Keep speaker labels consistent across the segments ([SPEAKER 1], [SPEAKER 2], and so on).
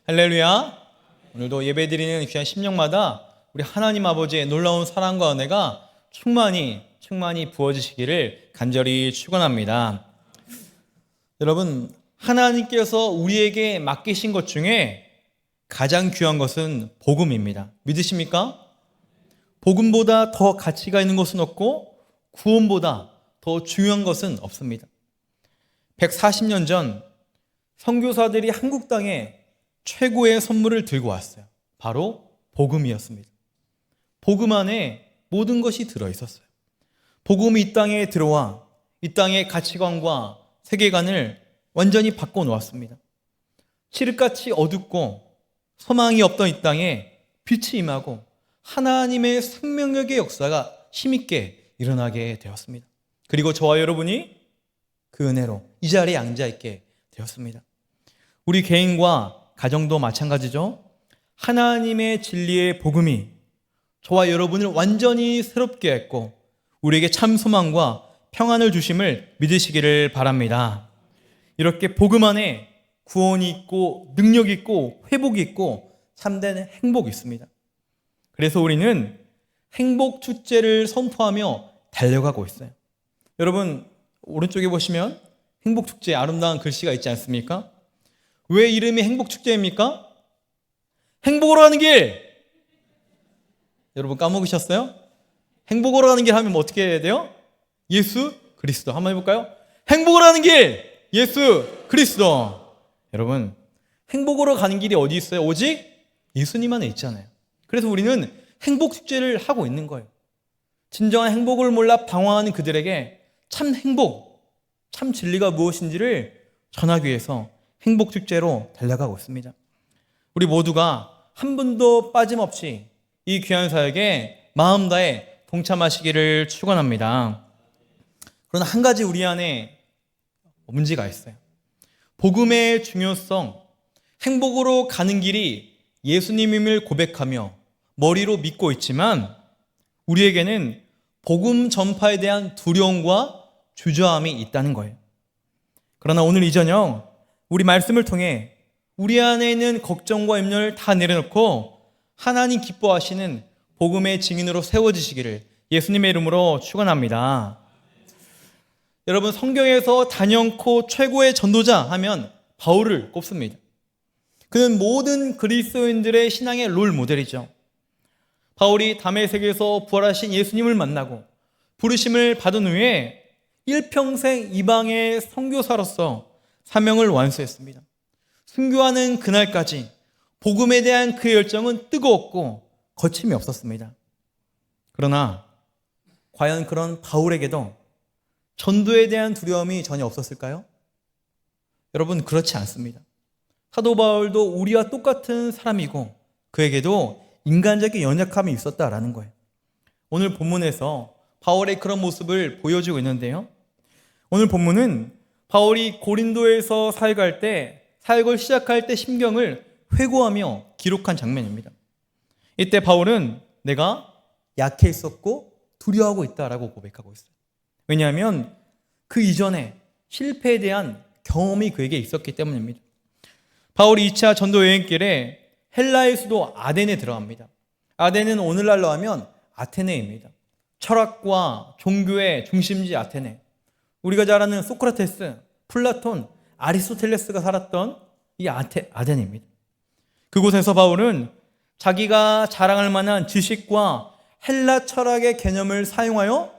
[SPEAKER 1] 할렐루야. 오늘도 예배드리는 귀한 심령마다 우리 하나님 아버지의 놀라운 사랑과 은혜가 충만히 부어지시기를 간절히 축원합니다. 여러분, 하나님께서 우리에게 맡기신 것 중에 가장 귀한 것은 복음입니다. 믿으십니까? 복음보다 더 가치가 있는 것은 없고 구원보다 더 중요한 것은 없습니다. 140년 전 선교사들이 한국 땅에 최고의 선물을 들고 왔어요. 바로 복음이었습니다. 복음 안에 모든 것이 들어있었어요. 복음이 이 땅에 들어와 이 땅의 가치관과 세계관을 완전히 바꿔놓았습니다. 칠흑같이 어둡고 소망이 없던 이 땅에 빛이 임하고 하나님의 생명력의 역사가 힘있게 일어나게 되었습니다. 그리고 저와 여러분이 그 은혜로 이 자리에 앉아있게 되었습니다. 우리 개인과 가정도 마찬가지죠. 하나님의 진리의 복음이 저와 여러분을 완전히 새롭게 했고 우리에게 참 소망과 평안을 주심을 믿으시기를 바랍니다. 이렇게 복음 안에 구원이 있고 능력이 있고 회복이 있고 참된 행복이 있습니다. 그래서 우리는 행복 축제를 선포하며 달려가고 있어요. 여러분, 오른쪽에 보시면 행복 축제 아름다운 글씨가 있지 않습니까? 왜 이름이 행복축제입니까? 행복으로 가는 길! 여러분 까먹으셨어요? 행복으로 가는 길 하면 뭐 어떻게 해야 돼요? 예수 그리스도. 한번 해볼까요? 행복으로 가는 길! 예수 그리스도. 여러분, 행복으로 가는 길이 어디 있어요? 오직 예수님 안에 있잖아요. 그래서 우리는 행복축제를 하고 있는 거예요. 진정한 행복을 몰라 방황하는 그들에게 참 행복, 참 진리가 무엇인지를 전하기 위해서 행복축제로 달려가고 있습니다. 우리 모두가 한 분도 빠짐없이 이 귀한 사역에 마음 다해 동참하시기를 축원합니다. 그러나 한 가지 우리 안에 문제가 있어요. 복음의 중요성, 행복으로 가는 길이 예수님임을 고백하며 머리로 믿고 있지만 우리에게는 복음 전파에 대한 두려움과 주저함이 있다는 거예요. 그러나 오늘 이 저녁 우리 말씀을 통해 우리 안에 있는 걱정과 염려를 다 내려놓고 하나님 기뻐하시는 복음의 증인으로 세워지시기를 예수님의 이름으로 축원합니다. 여러분, 성경에서 단연코 최고의 전도자 하면 바울을 꼽습니다. 그는 모든 그리스도인들의 신앙의 롤 모델이죠. 바울이 다메섹에서 부활하신 예수님을 만나고 부르심을 받은 후에 일평생 이방의 선교사로서 사명을 완수했습니다. 순교하는 그날까지 복음에 대한 그의 열정은 뜨거웠고 거침이 없었습니다. 그러나 과연 그런 바울에게도 전도에 대한 두려움이 전혀 없었을까요? 여러분, 그렇지 않습니다. 사도 바울도 우리와 똑같은 사람이고 그에게도 인간적인 연약함이 있었다라는 거예요. 오늘 본문에서 바울의 그런 모습을 보여주고 있는데요. 오늘 본문은 바울이 고린도에서 사역할 때, 사역을 시작할 때 심경을 회고하며 기록한 장면입니다. 이때 바울은 내가 약해 있었고 두려워하고 있다라고 고백하고 있어요. 왜냐하면 그 이전에 실패에 대한 경험이 그에게 있었기 때문입니다. 바울이 2차 전도 여행길에 헬라의 수도 아덴에 들어갑니다. 아덴은 오늘날로 하면 아테네입니다. 철학과 종교의 중심지 아테네. 우리가 잘 아는 소크라테스, 플라톤, 아리스토텔레스가 살았던 이 아덴입니다. 그곳에서 바울은 자기가 자랑할 만한 지식과 헬라 철학의 개념을 사용하여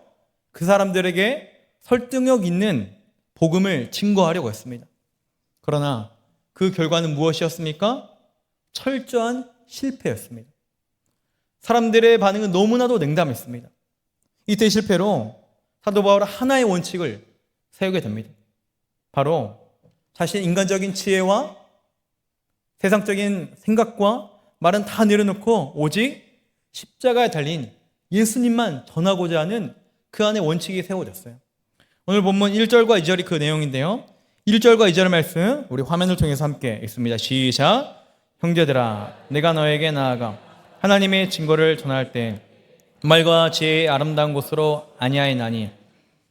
[SPEAKER 1] 그 사람들에게 설득력 있는 복음을 증거하려고 했습니다. 그러나 그 결과는 무엇이었습니까? 철저한 실패였습니다. 사람들의 반응은 너무나도 냉담했습니다. 이때 실패로 사도 바울은 하나의 원칙을 세우게 됩니다. 바로 자신의 인간적인 지혜와 세상적인 생각과 말은 다 내려놓고 오직 십자가에 달린 예수님만 전하고자 하는 그 안에 원칙이 세워졌어요. 오늘 본문 1절과 2절이 그 내용인데요. 1절과 2절의 말씀 우리 화면을 통해서 함께 읽습니다. 시작. 형제들아, 내가 너에게 나아가 하나님의 증거를 전할 때 말과 지혜의 아름다운 곳으로 아니하였나니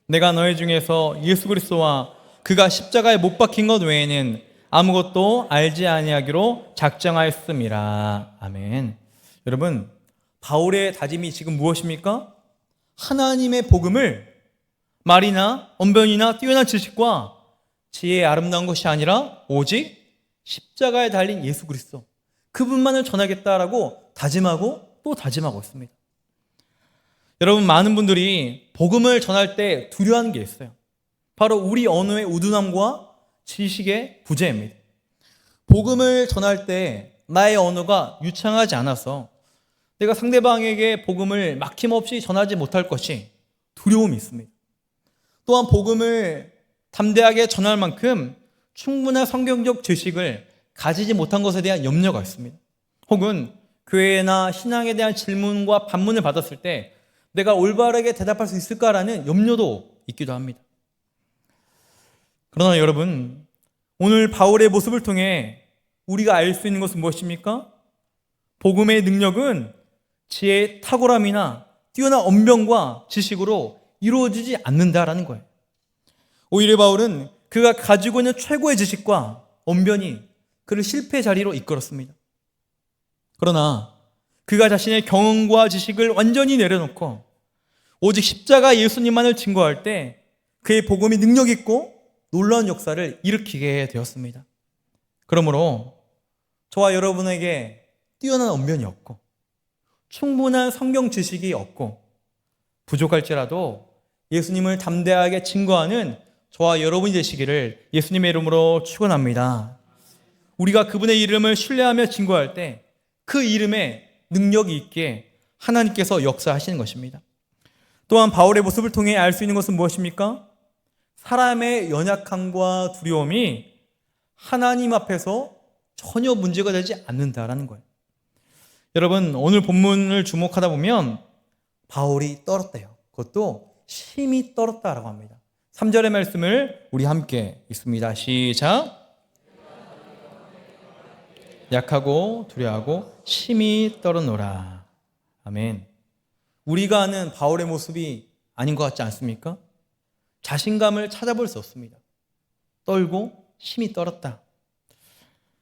[SPEAKER 1] 내가 너희 중에서 예수 그리스도와 그가 십자가에 못 박힌 것 외에는 아무것도 알지 아니하기로 작정하였음이라. 아멘. 여러분, 바울의 다짐이 지금 무엇입니까? 하나님의 복음을 말이나 언변이나 뛰어난 지식과 지혜의 아름다운 것이 아니라 오직 십자가에 달린 예수 그리스도, 그분만을 전하겠다라고 다짐하고 또 다짐하고 있습니다. 여러분, 많은 분들이 복음을 전할 때 두려워하는 게 있어요. 바로 우리 언어의 우둔함과 지식의 부재입니다. 복음을 전할 때 나의 언어가 유창하지 않아서 내가 상대방에게 복음을 막힘없이 전하지 못할 것이 두려움이 있습니다. 또한 복음을 담대하게 전할 만큼 충분한 성경적 지식을 가지지 못한 것에 대한 염려가 있습니다. 혹은 교회나 신앙에 대한 질문과 반문을 받았을 때 내가 올바르게 대답할 수 있을까라는 염려도 있기도 합니다. 그러나 여러분, 오늘 바울의 모습을 통해 우리가 알 수 있는 것은 무엇입니까? 복음의 능력은 지혜의 탁월함이나 뛰어난 언변과 지식으로 이루어지지 않는다라는 거예요. 오히려 바울은 그가 가지고 있는 최고의 지식과 언변이 그를 실패의 자리로 이끌었습니다. 그러나 그가 자신의 경험과 지식을 완전히 내려놓고 오직 십자가 예수님만을 증거할 때 그의 복음이 능력 있고 놀라운 역사를 일으키게 되었습니다. 그러므로 저와 여러분에게 뛰어난 언변이 없고 충분한 성경 지식이 없고 부족할지라도 예수님을 담대하게 증거하는 저와 여러분이 되시기를 예수님의 이름으로 축원합니다. 우리가 그분의 이름을 신뢰하며 증거할 때 그 이름에 능력이 있게 하나님께서 역사하시는 것입니다. 또한 바울의 모습을 통해 알 수 있는 것은 무엇입니까? 사람의 연약함과 두려움이 하나님 앞에서 전혀 문제가 되지 않는다라는 거예요. 여러분, 오늘 본문을 주목하다 보면 바울이 떨었대요. 그것도 심히 떨었다라고 합니다. 3절의 말씀을 우리 함께 읽습니다. 시작. 약하고 두려워하고 심히 떨어노라. 아멘. 우리가 아는 바울의 모습이 아닌 것 같지 않습니까? 자신감을 찾아볼 수 없습니다. 떨고 심히 떨었다.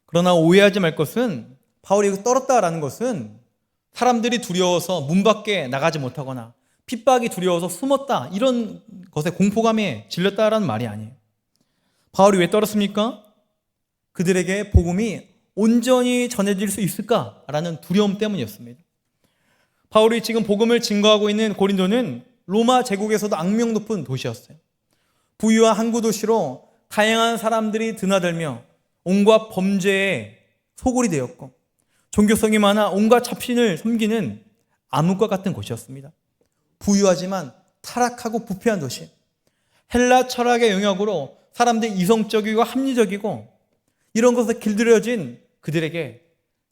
[SPEAKER 1] 그러나 오해하지 말 것은 바울이 떨었다라는 것은 사람들이 두려워서 문 밖에 나가지 못하거나 핍박이 두려워서 숨었다, 이런 것에 공포감에 질렸다라는 말이 아니에요. 바울이 왜 떨었습니까? 그들에게 복음이 온전히 전해질 수 있을까라는 두려움 때문이었습니다. 바울이 지금 복음을 증거하고 있는 고린도는 로마 제국에서도 악명 높은 도시였어요. 부유한 항구 도시로 다양한 사람들이 드나들며 온갖 범죄에 소굴이 되었고 종교성이 많아 온갖 잡신을 섬기는 암흑과 같은 곳이었습니다. 부유하지만 타락하고 부패한 도시. 헬라 철학의 영역으로 사람들이 이성적이고 합리적이고 이런 것에 길들여진 그들에게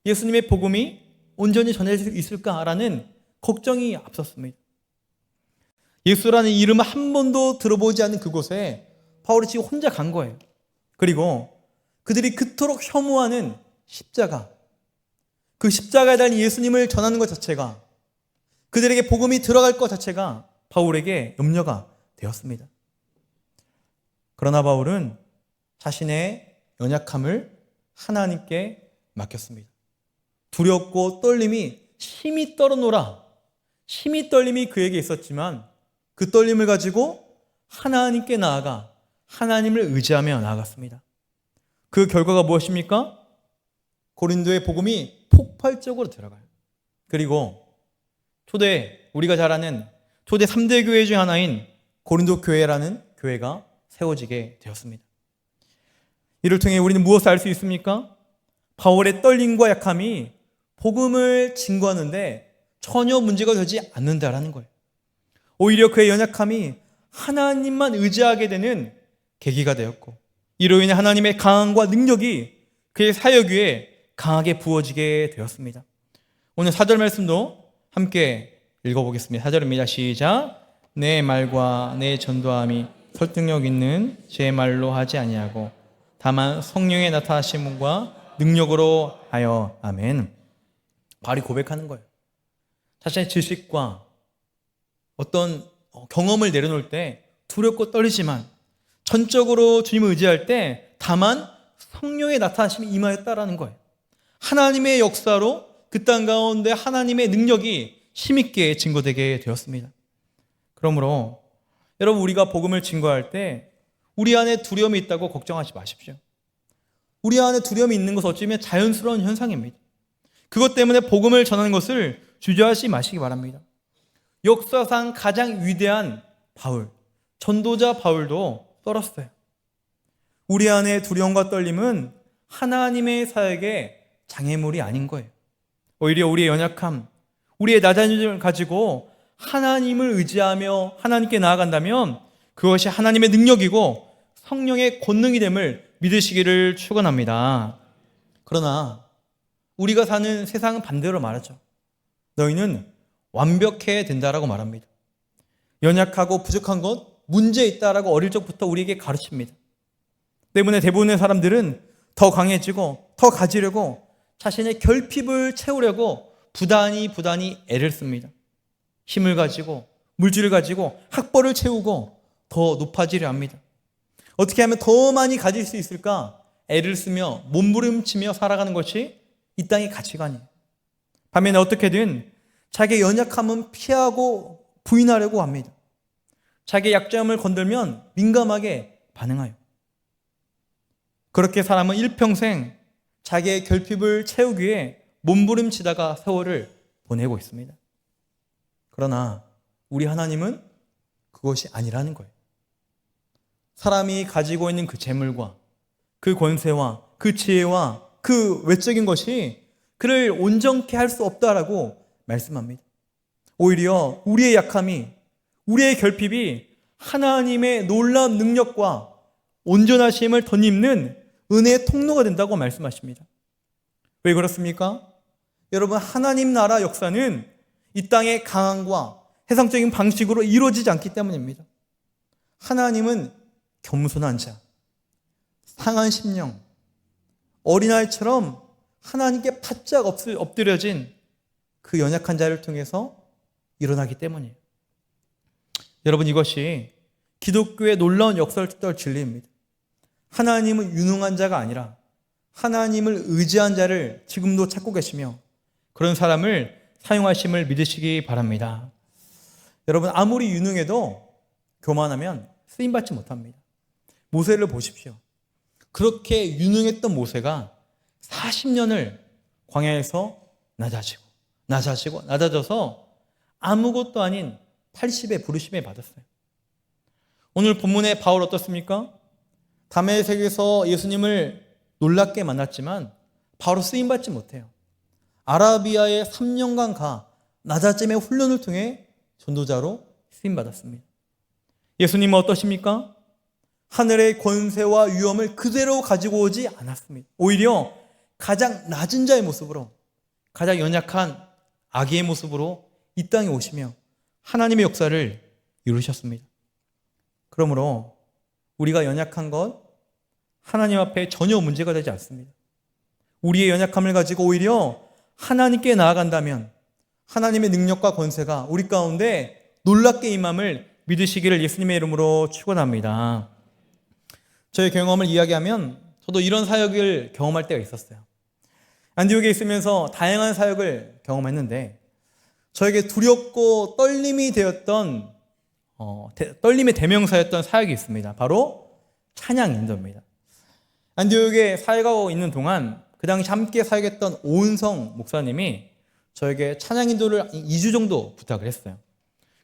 [SPEAKER 1] 예수님의 복음이 온전히 전해질 수 있을까라는 걱정이 앞섰습니다. 예수라는 이름을 한 번도 들어보지 않은 그곳에 바울이 지금 혼자 간 거예요. 그리고 그들이 그토록 혐오하는 십자가, 그 십자가에 달린 예수님을 전하는 것 자체가, 그들에게 복음이 들어갈 것 자체가 바울에게 염려가 되었습니다. 그러나 바울은 자신의 연약함을 하나님께 맡겼습니다. 두렵고 떨림이 심히 떨어노라. 심히 떨림이 그에게 있었지만 그 떨림을 가지고 하나님께 나아가 하나님을 의지하며 나아갔습니다. 그 결과가 무엇입니까? 고린도의 복음이 폭발적으로 들어가요. 그리고 우리가 잘 아는 초대 3대 교회 중 하나인 고린도 교회라는 교회가 세워지게 되었습니다. 이를 통해 우리는 무엇을 알 수 있습니까? 바울의 떨림과 약함이 복음을 증거하는데 전혀 문제가 되지 않는다라는 거예요. 오히려 그의 연약함이 하나님만 의지하게 되는 계기가 되었고 이로 인해 하나님의 강함과 능력이 그의 사역 위에 강하게 부어지게 되었습니다. 오늘 4절 말씀도 함께 읽어보겠습니다. 4절입니다. 시작. 내 말과 내 전도함이 설득력 있는 제 말로 하지 아니하고 다만 성령의 나타나심과 능력으로 하여. 아멘. 바울이 고백하는 거예요. 자신의 지식과 어떤 경험을 내려놓을 때 두렵고 떨리지만 전적으로 주님을 의지할 때 다만 성령의 나타나심이 임하였다라는 거예요. 하나님의 역사로 그 땅 가운데 하나님의 능력이 힘있게 증거되게 되었습니다. 그러므로 여러분, 우리가 복음을 증거할 때 우리 안에 두려움이 있다고 걱정하지 마십시오. 우리 안에 두려움이 있는 것은 어쩌면 자연스러운 현상입니다. 그것 때문에 복음을 전하는 것을 주저하지 마시기 바랍니다. 역사상 가장 위대한 바울, 전도자 바울도 떨었어요. 우리 안에 두려움과 떨림은 하나님의 사역의 장애물이 아닌 거예요. 오히려 우리의 연약함, 우리의 낮아짐을 가지고 하나님을 의지하며 하나님께 나아간다면 그것이 하나님의 능력이고 성령의 권능이 됨을 믿으시기를 축원합니다. 그러나 우리가 사는 세상은 반대로 말하죠. 너희는 완벽해야 된다라고 말합니다. 연약하고 부족한 것, 문제 있다라고 어릴 적부터 우리에게 가르칩니다. 때문에 대부분의 사람들은 더 강해지고 더 가지려고 자신의 결핍을 채우려고 부단히 애를 씁니다. 힘을 가지고 물질을 가지고 학벌을 채우고 더 높아지려 합니다. 어떻게 하면 더 많이 가질 수 있을까? 애를 쓰며 몸부림치며 살아가는 것이 이 땅의 가치관이에요. 반면에 어떻게든 자기의 연약함은 피하고 부인하려고 합니다. 자기의 약점을 건들면 민감하게 반응해요. 그렇게 사람은 일평생 자기의 결핍을 채우기 위해 몸부림치다가 세월을 보내고 있습니다. 그러나 우리 하나님은 그것이 아니라는 거예요. 사람이 가지고 있는 그 재물과 그 권세와 그 지혜와 그 외적인 것이 그를 온전케 할 수 없다라고 말씀합니다. 오히려 우리의 약함이, 우리의 결핍이 하나님의 놀라운 능력과 온전하심을 덧입는 은혜의 통로가 된다고 말씀하십니다. 왜 그렇습니까? 여러분, 하나님 나라 역사는 이 땅의 강함과 세상적인 방식으로 이루어지지 않기 때문입니다. 하나님은 겸손한 자, 상한 심령, 어린아이처럼 하나님께 바짝 엎드려진 그 연약한 자를 통해서 일어나기 때문이에요. 여러분, 이것이 기독교의 놀라운 역설적 진리입니다. 하나님은 유능한 자가 아니라 하나님을 의지한 자를 지금도 찾고 계시며 그런 사람을 사용하심을 믿으시기 바랍니다. 여러분, 아무리 유능해도 교만하면 쓰임받지 못합니다. 모세를 보십시오. 그렇게 유능했던 모세가 40년을 광야에서 낮아져서 아무것도 아닌 80의 부르심에 받았어요. 오늘 본문의 바울 어떻습니까? 다메섹에서 예수님을 놀랍게 만났지만 바로 쓰임받지 못해요. 아라비아에 3년간 낮아짐의 훈련을 통해 전도자로 쓰임받았습니다. 예수님은 어떠십니까? 하늘의 권세와 위엄을 그대로 가지고 오지 않았습니다. 오히려 가장 낮은 자의 모습으로, 가장 연약한 아기의 모습으로 이 땅에 오시며 하나님의 역사를 이루셨습니다. 그러므로 우리가 연약한 것 하나님 앞에 전혀 문제가 되지 않습니다. 우리의 연약함을 가지고 오히려 하나님께 나아간다면 하나님의 능력과 권세가 우리 가운데 놀랍게 임함을 믿으시기를 예수님의 이름으로 축원합니다. 저의 경험을 이야기하면 저도 이런 사역을 경험할 때가 있었어요. 안디옥에 있으면서 다양한 사역을 경험했는데 저에게 두렵고 떨림의 대명사였던 사역이 있습니다. 바로 찬양 인도입니다. 안디옥에 사역하고 있는 동안 그 당시 함께 사역했던 오은성 목사님이 저에게 찬양 인도를 2주 정도 부탁을 했어요.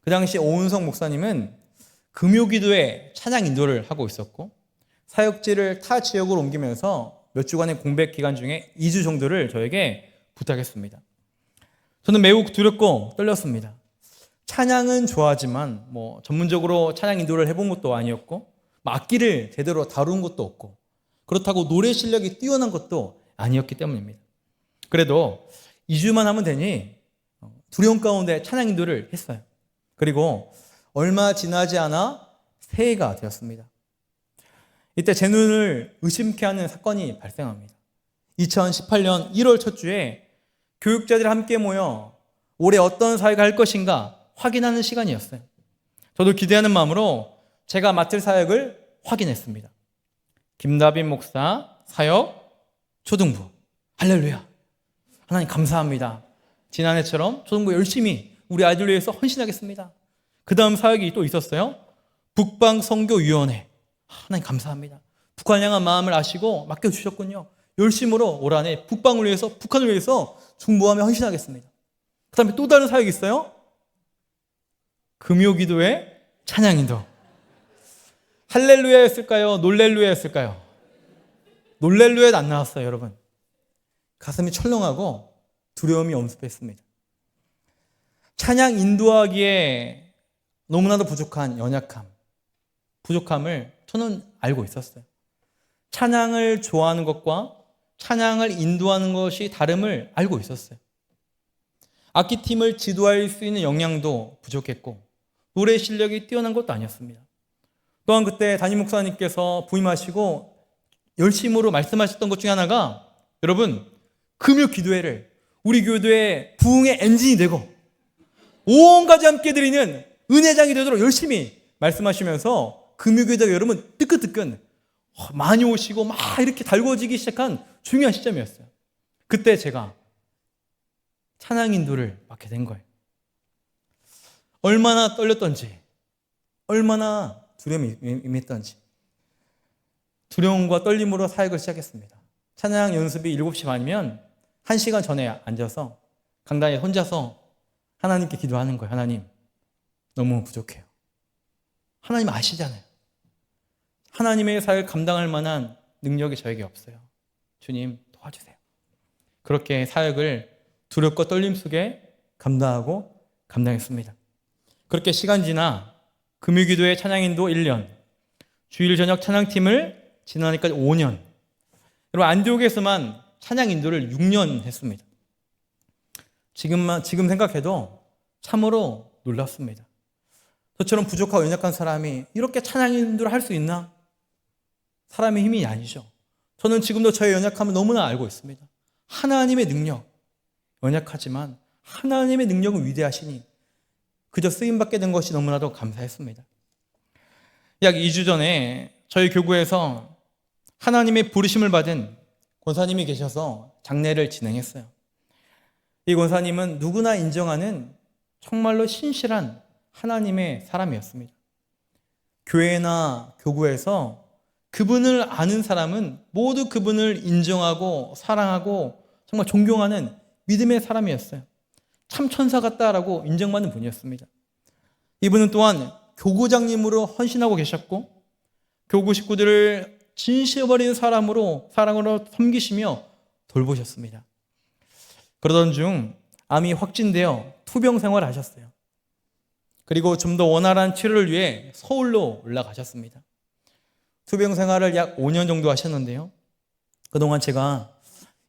[SPEAKER 1] 그 당시 오은성 목사님은 금요기도에 찬양 인도를 하고 있었고 사역지를 타 지역으로 옮기면서 몇 주간의 공백 기간 중에 2주 정도를 저에게 부탁했습니다. 저는 매우 두렵고 떨렸습니다. 찬양은 좋아하지만 전문적으로 찬양 인도를 해본 것도 아니었고 악기를 제대로 다룬 것도 없고 그렇다고 노래 실력이 뛰어난 것도 아니었기 때문입니다. 그래도 2주만 하면 되니 두려움 가운데 찬양 인도를 했어요. 그리고 얼마 지나지 않아 새해가 되었습니다. 이때 제 눈을 의심케 하는 사건이 발생합니다. 2018년 1월 첫 주에 교육자들이 함께 모여 올해 어떤 사역을 할 것인가 확인하는 시간이었어요. 저도 기대하는 마음으로 제가 맡을 사역을 확인했습니다. 김다빈 목사, 사역, 초등부. 할렐루야. 하나님 감사합니다. 지난해처럼 초등부 열심히 우리 아이들 위해서 헌신하겠습니다. 그 다음 사역이 또 있었어요. 북방선교위원회. 하나님 감사합니다. 북한 향한 마음을 아시고 맡겨주셨군요. 열심으로 올 한해 북방을 위해서, 북한을 위해서 중보하며 헌신하겠습니다. 그 다음에 또 다른 사역이 있어요. 금요기도회 찬양인도. 할렐루야였을까요? 놀렐루야였을까요? 놀렐루야도 안 나왔어요, 여러분. 가슴이 철렁하고 두려움이 엄습했습니다. 찬양 인도하기에 너무나도 부족한 연약함, 부족함을 저는 알고 있었어요. 찬양을 좋아하는 것과 찬양을 인도하는 것이 다름을 알고 있었어요. 악기팀을 지도할 수 있는 역량도 부족했고 노래 실력이 뛰어난 것도 아니었습니다. 또한 그때 담임 목사님께서 부임하시고 열심으로 말씀하셨던 것 중에 하나가 여러분 금요 기도회를 우리 교도의 부흥의 엔진이 되고 온 가지 함께 드리는 은혜장이 되도록 열심히 말씀하시면서 금요 기도회가 여러분 뜨끈뜨끈 많이 오시고 막 이렇게 달궈지기 시작한 중요한 시점이었어요. 그때 제가 찬양 인도를 맡게 된 거예요. 얼마나 떨렸던지, 얼마나 두려움이 임했던지 두려움과 떨림으로 사역을 시작했습니다. 찬양 연습이 7시 반이면 1시간 전에 앉아서 강단에 혼자서 하나님께 기도하는 거예요. 하나님, 너무 부족해요. 하나님 아시잖아요. 하나님의 사역을 감당할 만한 능력이 저에게 없어요. 주님 도와주세요. 그렇게 사역을 두렵고 떨림 속에 감당했습니다. 그렇게 시간 지나 금요기도회 찬양인도 1년, 주일 저녁 찬양팀을 지나니까 5년. 여러분 안디옥에서만 찬양인도를 6년 했습니다. 지금 생각해도 참으로 놀랍습니다. 저처럼 부족하고 연약한 사람이 이렇게 찬양인도를 할 수 있나? 사람의 힘이 아니죠. 저는 지금도 저의 연약함을 너무나 알고 있습니다. 하나님의 능력, 연약하지만 하나님의 능력은 위대하시니 그저 쓰임받게 된 것이 너무나도 감사했습니다. 약 2주 전에 저희 교구에서 하나님의 부르심을 받은 권사님이 계셔서 장례를 진행했어요. 이 권사님은 누구나 인정하는 정말로 신실한 하나님의 사람이었습니다. 교회나 교구에서 그분을 아는 사람은 모두 그분을 인정하고 사랑하고 정말 존경하는 믿음의 사람이었어요. 참 천사 같다라고 인정받는 분이었습니다. 이분은 또한 교구장님으로 헌신하고 계셨고 교구 식구들을 진실 어린 사랑으로 섬기시며 돌보셨습니다. 그러던 중 암이 확진되어 투병 생활을 하셨어요. 그리고 좀 더 원활한 치료를 위해 서울로 올라가셨습니다. 투병 생활을 약 5년 정도 하셨는데요. 그동안 제가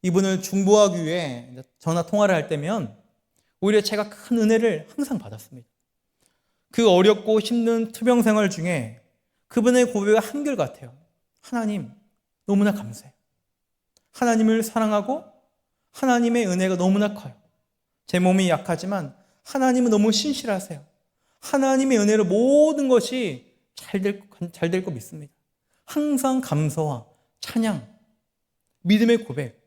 [SPEAKER 1] 이분을 중보하기 위해 전화 통화를 할 때면 오히려 제가 큰 은혜를 항상 받았습니다. 그 어렵고 힘든 투병 생활 중에 그분의 고백이 한결같아요. 하나님, 너무나 감사해요. 하나님을 사랑하고 하나님의 은혜가 너무나 커요. 제 몸이 약하지만 하나님은 너무 신실하세요. 하나님의 은혜로 모든 것이 잘 될 거 믿습니다. 항상 감사와 찬양, 믿음의 고백.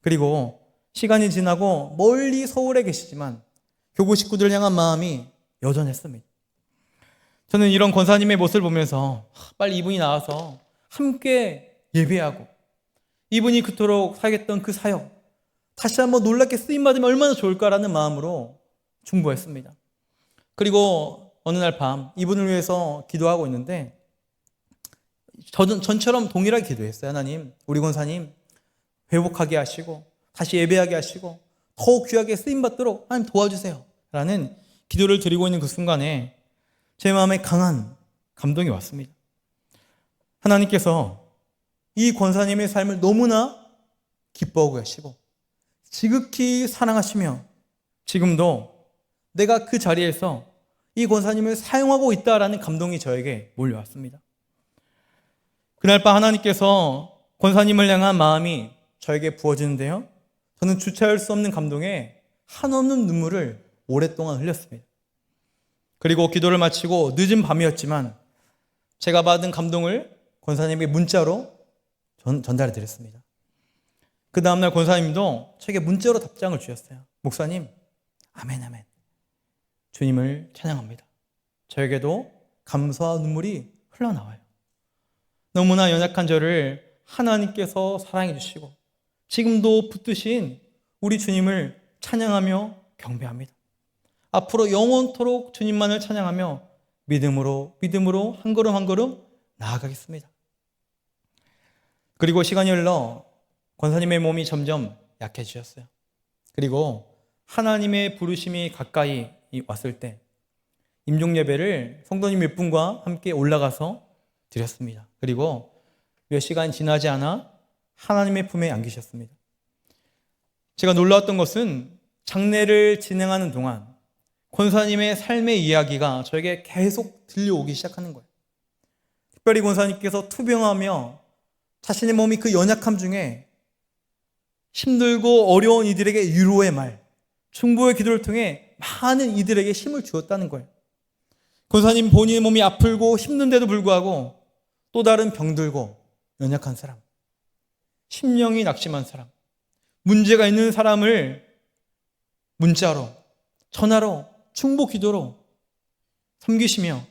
[SPEAKER 1] 그리고 시간이 지나고 멀리 서울에 계시지만 교구 식구들을 향한 마음이 여전했습니다. 저는 이런 권사님의 모습을 보면서 빨리 이분이 나와서 함께 예배하고 이분이 그토록 사겠던 그 사역 다시 한번 놀랍게 쓰임받으면 얼마나 좋을까라는 마음으로 중보했습니다. 그리고 어느 날 밤 이분을 위해서 기도하고 있는데 전처럼 동일하게 기도했어요. 하나님, 우리 권사님 회복하게 하시고 다시 예배하게 하시고 더욱 귀하게 쓰임받도록 하나님 도와주세요 라는 기도를 드리고 있는 그 순간에 제 마음에 강한 감동이 왔습니다. 하나님께서 이 권사님의 삶을 너무나 기뻐하고 계시고 지극히 사랑하시며 지금도 내가 그 자리에서 이 권사님을 사용하고 있다라는 감동이 저에게 몰려왔습니다. 그날 밤 하나님께서 권사님을 향한 마음이 저에게 부어지는데요. 저는 주체할 수 없는 감동에 한없는 눈물을 오랫동안 흘렸습니다. 그리고 기도를 마치고 늦은 밤이었지만 제가 받은 감동을 권사님에게 문자로 전달해 드렸습니다. 그 다음날 권사님도 저에게 문자로 답장을 주셨어요. 목사님, 아멘 아멘. 주님을 찬양합니다. 저에게도 감사와 눈물이 흘러나와요. 너무나 연약한 저를 하나님께서 사랑해 주시고 지금도 붙드신 우리 주님을 찬양하며 경배합니다. 앞으로 영원토록 주님만을 찬양하며 믿음으로 한 걸음 한 걸음 나아가겠습니다. 그리고 시간이 흘러 권사님의 몸이 점점 약해지셨어요. 그리고 하나님의 부르심이 가까이 왔을 때 임종 예배를 성도님 몇 분과 함께 올라가서 드렸습니다. 그리고 몇 시간 지나지 않아 하나님의 품에 안기셨습니다. 제가 놀라웠던 것은 장례를 진행하는 동안 권사님의 삶의 이야기가 저에게 계속 들려오기 시작하는 거예요. 특별히 권사님께서 투병하며 자신의 몸이 그 연약함 중에 힘들고 어려운 이들에게 위로의 말, 중보의 기도를 통해 많은 이들에게 힘을 주었다는 거예요. 권사님 본인의 몸이 아프고 힘든데도 불구하고 또 다른 병들고 연약한 사람, 심령이 낙심한 사람, 문제가 있는 사람을 문자로, 전화로, 중보 기도로 섬기시며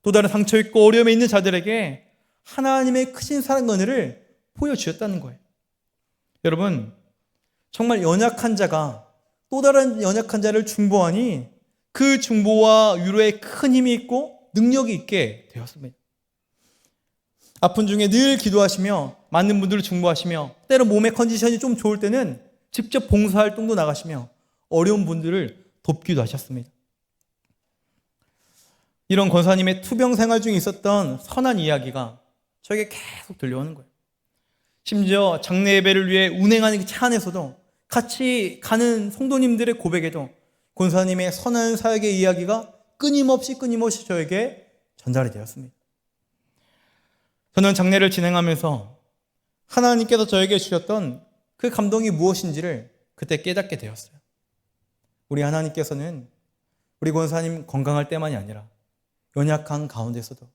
[SPEAKER 1] 또 다른 상처 있고 어려움에 있는 자들에게 하나님의 크신 사랑과 은혜를 보여주셨다는 거예요. 여러분, 정말 연약한 자가 또 다른 연약한 자를 중보하니 그 중보와 위로에 큰 힘이 있고 능력이 있게 되었습니다. 아픈 중에 늘 기도하시며 많은 분들을 중보하시며 때로 몸의 컨디션이 좀 좋을 때는 직접 봉사활동도 나가시며 어려운 분들을 돕기도 하셨습니다. 이런 권사님의 투병 생활 중에 있었던 선한 이야기가 저에게 계속 들려오는 거예요. 심지어 장례 예배를 위해 운행하는 차 안에서도 같이 가는 성도님들의 고백에도 권사님의 선한 사역의 이야기가 끊임없이 저에게 전달이 되었습니다. 저는 장례를 진행하면서 하나님께서 저에게 주셨던 그 감동이 무엇인지를 그때 깨닫게 되었어요. 우리 하나님께서는 우리 권사님 건강할 때만이 아니라 연약한 가운데서도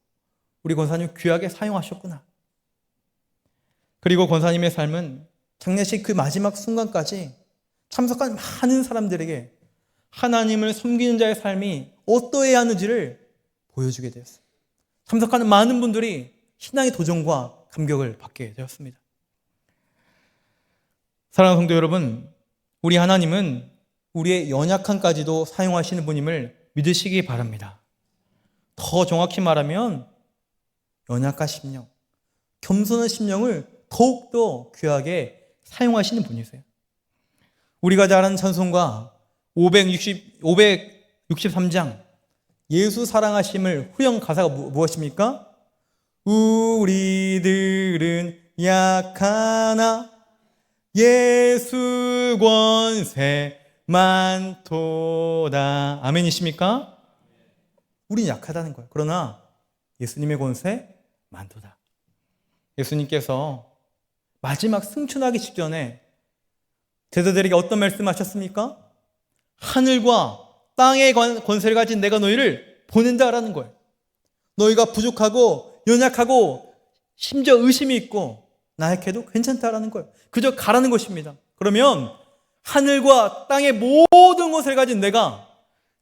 [SPEAKER 1] 우리 권사님 귀하게 사용하셨구나. 그리고 권사님의 삶은 장례식 그 마지막 순간까지 참석한 많은 사람들에게 하나님을 섬기는 자의 삶이 어떠해야 하는지를 보여주게 되었어요. 참석하는 많은 분들이 신앙의 도전과 감격을 받게 되었습니다. 사랑하는 성도 여러분, 우리 하나님은 우리의 연약함까지도 사용하시는 분임을 믿으시기 바랍니다. 더 정확히 말하면 연약한 심령, 겸손한 심령을 더욱더 귀하게 사용하시는 분이세요. 우리가 잘 아는 찬송가 563장 예수 사랑하심을 후렴 가사가 무엇입니까? 우리들은 약하나 예수 권세 많도다. 아멘이십니까? 우린 약하다는 거예요. 그러나 예수님의 권세 많도다. 예수님께서 마지막 승천하기 직전에 제자들에게 어떤 말씀하셨습니까? 하늘과 땅의 권세를 가진 내가 너희를 보낸다라는 거예요. 너희가 부족하고 연약하고 심지어 의심이 있고 나약해도 괜찮다라는 거예요. 그저 가라는 것입니다. 그러면 하늘과 땅의 모든 것을 가진 내가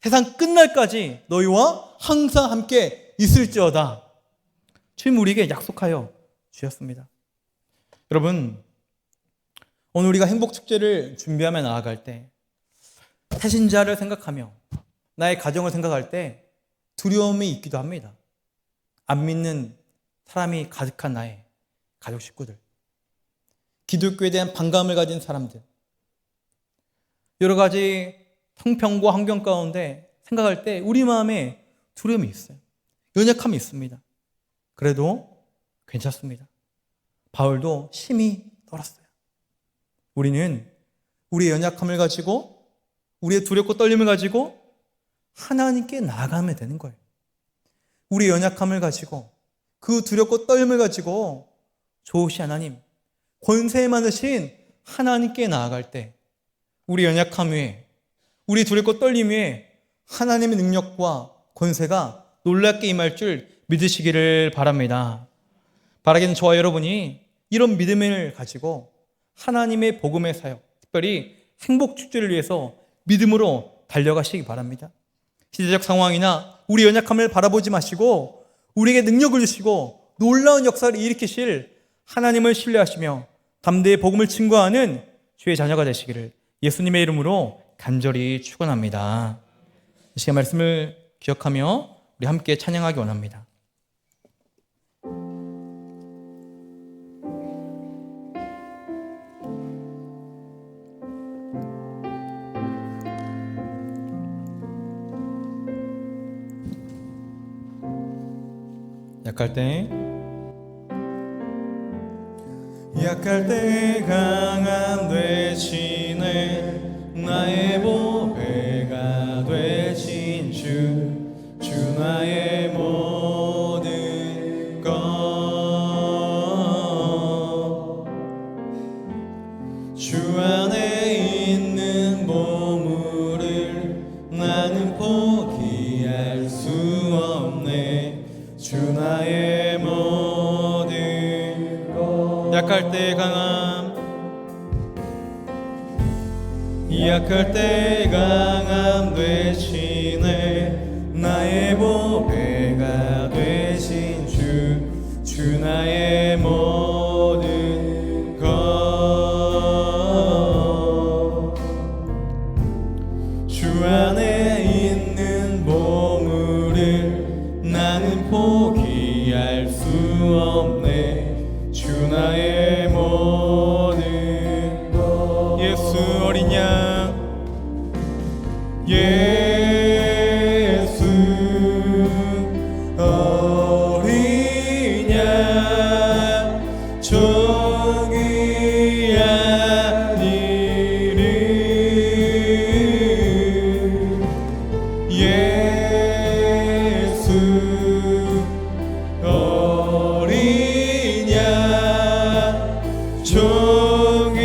[SPEAKER 1] 세상 끝날까지 너희와 항상 함께 있을지어다. 주님 우리에게 약속하여 주셨습니다. 여러분, 오늘 우리가 행복축제를 준비하며 나아갈 때 태신자를 생각하며 나의 가정을 생각할 때 두려움이 있기도 합니다. 안 믿는 사람이 가득한 나의 가족 식구들, 기독교에 대한 반감을 가진 사람들, 여러 가지 형편과 환경 가운데 생각할 때 우리 마음에 두려움이 있어요. 연약함이 있습니다. 그래도 괜찮습니다. 바울도 심히 떨었어요. 우리는 우리의 연약함을 가지고 우리의 두렵고 떨림을 가지고 하나님께 나아가면 되는 거예요. 우리의 연약함을 가지고 그 두렵고 떨림을 가지고 좋으신 하나님, 권세 많으신 하나님께 나아갈 때 우리 연약함 위에 우리 두렵고 떨림 위에 하나님의 능력과 권세가 놀랍게 임할 줄 믿으시기를 바랍니다. 바라기는 저와 여러분이 이런 믿음을 가지고 하나님의 복음의 사역, 특별히 행복 축제를 위해서 믿음으로 달려가시기 바랍니다. 시대적 상황이나 우리 연약함을 바라보지 마시고 우리에게 능력을 주시고 놀라운 역사를 일으키실 하나님을 신뢰하시며 담대히 복음을 증거하는 주의 자녀가 되시기를 예수님의 이름으로 간절히 축원합니다. 이 시간 말씀을 기억하며 우리 함께 찬양하기 원합니다. 약할 때 강함 되시네 나의 보배가 되신 주 나의 모든 것 주 안에 있는 보물을 나는 포기할 수 없네 주 나의 모든 것 약할 때 강함 되시네 나의 보배가 되신 주 나의 모든 것 주 안에 있는 보물을 나는 포기할 수 없네 주 나의 모든 것 예수 어린 양 예수 어린 양 종이 아니를 예수 어린 양 종이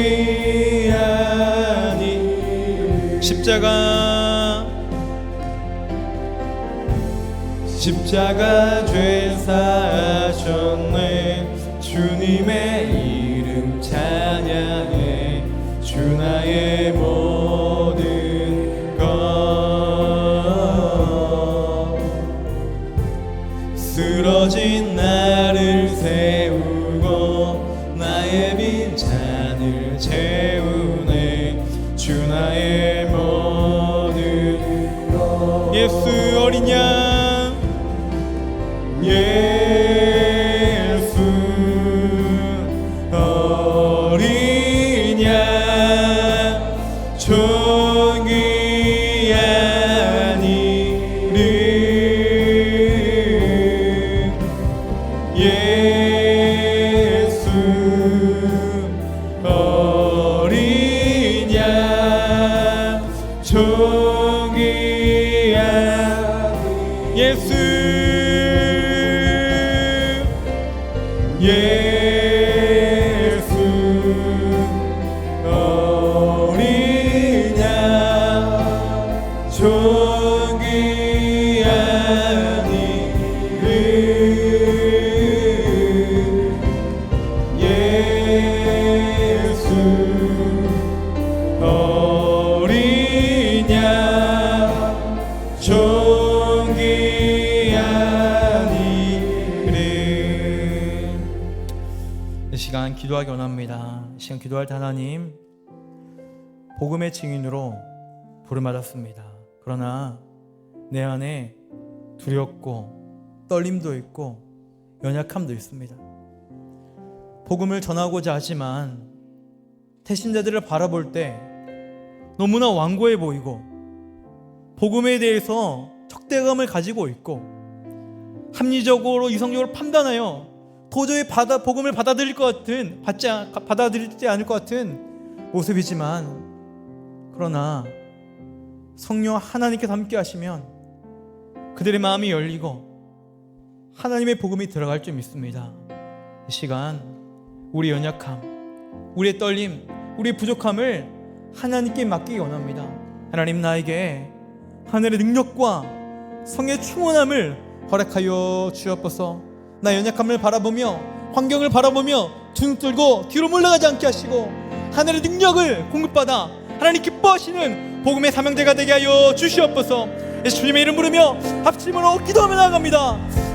[SPEAKER 1] 아니 십자가 죄 사하셨네 주님의 이름 찬양해 주 나의 모든 것 쓰러진 나를 세우고 나의 빈잔을 채우네 주 나의 모든 것 예수 어린 양 예수 어린 양 종이 아니를 예수 어린 양 종이 아니를 예수 어린 양 종이 아니를 예수 어린 양 종이 아니를 이 시간 기도하기 원합니다. 이 시간 기도할 때 하나님 복음의 증인으로 부름받았습니다. 그러나 내 안에 두렵고 떨림도 있고 연약함도 있습니다. 복음을 전하고자 하지만 태신자들을 바라볼 때 너무나 완고해 보이고 복음에 대해서 적대감을 가지고 있고 합리적으로 이성적으로 판단하여 도저히 복음을 받아들일 것 같은 받아들이지 않을 것 같은 모습이지만 그러나 성령 하나님께서 함께 하시면 그들의 마음이 열리고 하나님의 복음이 들어갈 줄 믿습니다. 이 시간 우리 연약함, 우리의 떨림, 우리의 부족함을 하나님께 맡기기 원합니다. 하나님 나에게 하늘의 능력과 성의 충만함을 허락하여 주옵소서. 나 연약함을 바라보며 환경을 바라보며 등 들고 뒤로 물러가지 않게 하시고 하늘의 능력을 공급받아 하나님 기뻐하시는 복음의 사명자가 되게 하여 주시옵소서. 예수님의 이름 부르며 합심으로 기도하며 나아갑니다.